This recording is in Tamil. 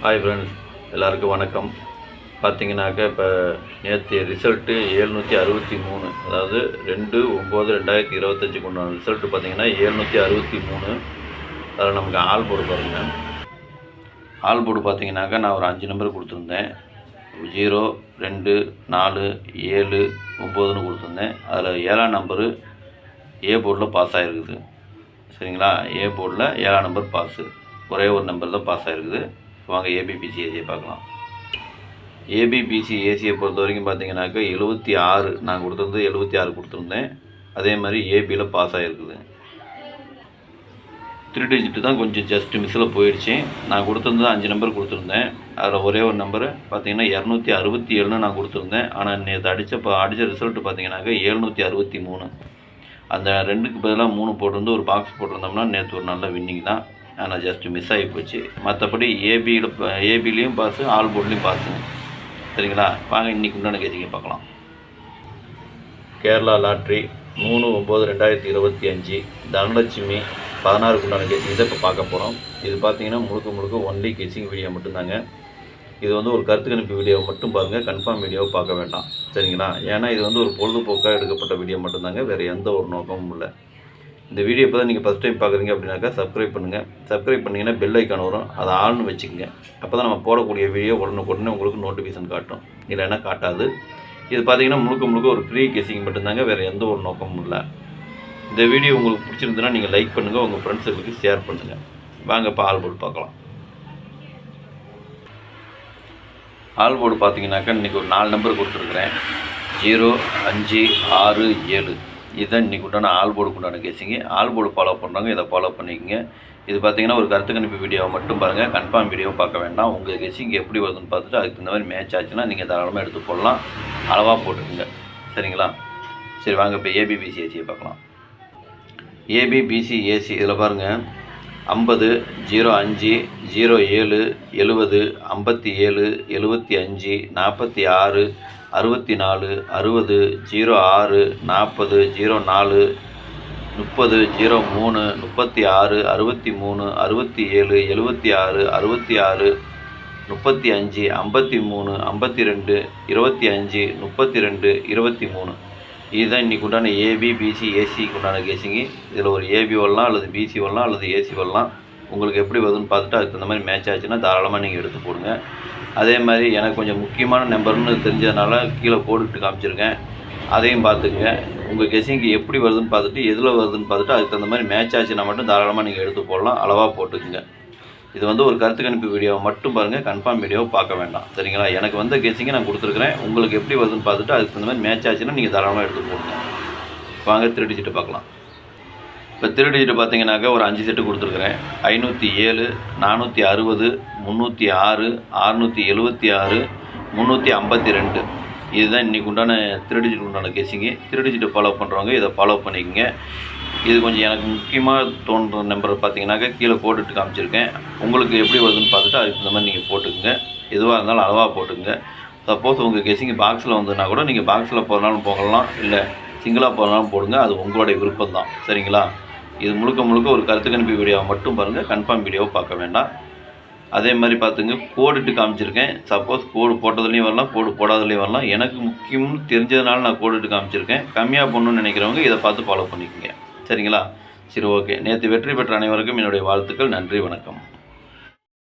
ஹாய் ஃப்ரெண்ட்ஸ், எல்லாருக்கும் வணக்கம். பார்த்தீங்கன்னாக்கா இப்போ நேற்று ரிசல்ட்டு 763, அதாவது 2/9/2025 உண்டான ரிசல்ட்டு பார்த்தீங்கன்னா 763. அதில் நமக்கு ஆல் போர்டு பாருங்கள். ஆல் போர்டு பார்த்தீங்கன்னாக்கா நான் ஒரு 5 நம்பர் கொடுத்துருந்தேன். 0, 2, 4, 7, 9ன்னு கொடுத்துருந்தேன். அதில் 7ஆம் நம்பரு ஏ போர்டில் பாஸ் ஆகிருக்குது. சரிங்களா? ஏ போர்டில் 7ஆம் நம்பர் பாஸு, ஒரே ஒரு நம்பர் தான் பாஸ் ஆகிருக்குது. வாங்க ஏபிபிசி ஏசியை பார்க்கலாம். ஏபிபிசி ஏசியை பொறுத்த வரைக்கும் பார்த்தீங்கன்னாக்கா 76 நான் கொடுத்துருந்து 76 கொடுத்துருந்தேன். அதே மாதிரி ஏபியில் பாஸ் ஆகிருக்குது. 3 டிஜிட்டு தான் கொஞ்சம் ஜஸ்ட் மிஸ்ஸில் போயிடுச்சு. நான் கொடுத்துருந்தது 5 நம்பர் கொடுத்துருந்தேன். அதில் ஒரே ஒரு நம்பரு பார்த்தீங்கன்னா 267 நான் கொடுத்துருந்தேன். ஆனால் நேற்று அடித்த ரிசல்ட்டு பார்த்தீங்கன்னாக்கா 763. அந்த 2க்கு பதிலாக 3 போட்டிருந்து ஒரு பாக்ஸ் போட்டிருந்தோம்னா நேற்று ஒரு நல்ல வின்னிங் தான். ஆனால் ஜஸ்ட்டு மிஸ் ஆகி போச்சு. மற்றபடி ஏபிலையும் பாஸு, ஆல் போர்ட்லேயும் பாஸுங்க. சரிங்களா? வாங்க இன்றைக்கி உண்டான கேசிங்க பார்க்கலாம். கேரளா லாட்ரி 3/9/2025 தனலட்சுமி 16 உண்டான கேசிங் இதை இப்போ பார்க்க போகிறோம். இது பார்த்தீங்கன்னா முழுக்க ஒன்லி கேசிங் வீடியோ மட்டும்தாங்க. இது ஒரு கருத்து கணிப்பு வீடியோவை மட்டும் பாருங்கள், கன்ஃபார்ம் வீடியோவை பார்க்க வேண்டாம். சரிங்களா? ஏன்னா இது ஒரு பொழுதுபோக்காக எடுக்கப்பட்ட வீடியோ மட்டும்தாங்க, வேறு எந்த ஒரு நோக்கமும் இல்லை. இந்த வீடியோ இப்போ தான் நீங்கள் ஃபஸ்ட் டைம் பார்க்குறீங்க அப்படின்னாக்கா சப்ஸ்கிரைப் பண்ணுங்கள். சப்ஸ்கிரைப் பண்ணிங்கன்னா பெல் ஐக்கான் வரும், அதை ஆள்னு வச்சுக்கோங்க. அப்போ தான் நம்ம போடக்கூடிய வீடியோ உடனே உங்களுக்கு நோட்டிஃபிகேஷன் காட்டும், இல்லைன்னா காட்டாது. இது பார்த்தீங்கன்னா முழுக்க ஒரு ஃப்ரீ கெஸிங் மட்டும்தாங்க, வேறு எந்த ஒரு நோக்கமும் இல்லை. இந்த வீடியோ உங்களுக்கு பிடிச்சிருந்துன்னா நீங்கள் லைக் பண்ணுங்கள், உங்கள் ஃப்ரெண்ட்ஸுகளுக்கு ஷேர் பண்ணுங்கள். வாங்க இப்போ ஆல் போர்டு பார்க்கலாம். ஆல் போர்டு பார்த்தீங்கன்னாக்கா இன்றைக்கி ஒரு 4 நம்பர் கொடுத்துருக்குறேன். 0, 5, 6, 7. இதுதான் இன்றைக்கி உண்டான ஆல் போர்டுக்கு உண்டான கேசிங்க. ஆல் போர்டு ஃபாலோ பண்ணுறாங்க, இதை ஃபாலோ பண்ணிக்கோங்க. இது பார்த்தீங்கன்னா ஒரு கருத்து கணிப்பு வீடியோவை மட்டும் பாருங்கள், கன்ஃபார்ம் வீடியோவை பார்க்க வேண்டாம். உங்கள் கெஸிங் எப்படி வருதுன்னு பார்த்துட்டு அதுக்கு இந்த மாதிரி மேட்ச் ஆச்சுன்னா நீங்கள் தாராளமாக எடுத்து போடலாம், அளவாக போட்டுக்குங்க. சரிங்களா? சரி வாங்க இப்போ ஏபிபிசி ஏசியை பார்க்கலாம். ஏபிபிசி ஏசி இதில் பாருங்கள், 50, 05, 07, 70, 57, 75, 46, 64, 60, 06, 40, 04, 30, 03, 36, 63, 67, 76, 66, 35, 53, 52, 25, 32, 23. இதுதான் இன்றைக்கி உண்டான ஏபிபிசி ஏசிக்கு உண்டான கேசிங்கு. இதில் ஒரு ஏபி வரலாம், அல்லது பிசி வரலாம், அல்லது ஏசி வரலாம். உங்களுக்கு எப்படி வருதுன்னு பார்த்துட்டு அதுக்கு தகுந்த மாதிரி மேட்ச் ஆச்சுன்னா தாராளமாக நீங்கள் எடுத்து போடுங்க. அதே மாதிரி எனக்கு கொஞ்சம் முக்கியமான நம்பர்னு தெரிஞ்சதுனால கீழே போட்டுக்கிட்டு காமிச்சிருக்கேன், அதையும் பார்த்துக்குங்க. உங்கள் கெஸிங்க்கு எப்படி வருதுன்னு பார்த்துட்டு எதில் வருதுன்னு பார்த்துட்டு அதுக்கு தகுந்த மாதிரி மேட்ச் ஆச்சுன்னா மட்டும் தாராளமாக நீங்கள் எடுத்து போடலாம், அளவாக போட்டுக்குங்க. இது ஒரு கருத்து கணிப்பு வீடியோவை மட்டும் பாருங்கள், கன்ஃபார்ம் வீடியோவை பார்க்க வேண்டாம். சரிங்களா? எனக்கு வந்த கெஸிங்கை நான் கொடுத்துருக்குறேன். உங்களுக்கு எப்படி வருதுன்னு பார்த்துட்டு அதுக்கு தகுந்த மாதிரி மேட்ச் ஆச்சுன்னா நீங்கள் தாராளமாக எடுத்து போடுங்க. வாங்க 3 டிஜிட்டு பார்க்கலாம். இப்போ 3 டிஜிட்டு பார்த்தீங்கன்னாக்கா ஒரு 5 செட்டு கொடுத்துருக்குறேன். 507, 460, 306, 676, 352. இதுதான் இன்றைக்கி உண்டான 3 டிஜிட் உண்டான கெஸிங்கு. 3 டிஜிட்டு ஃபாலோ பண்ணுறவங்க இதை ஃபாலோ பண்ணிக்கோங்க. இது கொஞ்சம் எனக்கு முக்கியமாக தோன்ற நம்பர் பார்த்தீங்கன்னாக்கா கீழே போட்டுட்டு காமிச்சிருக்கேன். உங்களுக்கு எப்படி வருதுன்னு பார்த்துட்டு அதுக்கு இந்த மாதிரி நீங்கள் போட்டுக்குங்க. எதுவாக இருந்தாலும் அளவாக போட்டுக்குங்க. சப்போஸ் உங்கள் கெஸிங் பாக்ஸில் வந்ததுன்னா கூட நீங்கள் பாக்ஸில் போகிறனாலும் போகலாம், இல்லை சிங்கிளாக போகிறனாலும் போடுங்க, அது உங்களுடைய விருப்பம் தான். சரிங்களா? இது முழுக்க ஒரு கருத்து கணிப்பு வீடியோவை மட்டும் பாருங்கள், கன்ஃபார்ம் வீடியோவை பார்க்க வேண்டாம். அதே மாதிரி பார்த்துங்க, கோடிட்டு காமிச்சிருக்கேன். சப்போஸ் கோடு போட்டதுலேயும் வரலாம், கோடு போடாததுலேயும் வரலாம். எனக்கு முக்கியம்னு தெரிஞ்சதுனால நான் கோடிட்டு காமிச்சிருக்கேன். கம்மியாக போடணும்னு நினைக்கிறவங்க இதை பார்த்து ஃபாலோ பண்ணிக்கோங்க. சரிங்களா? சரி, ஓகே. நேற்று வெற்றி பெற்ற அனைவருக்கும் என்னுடைய வாழ்த்துக்கள். நன்றி, வணக்கம்.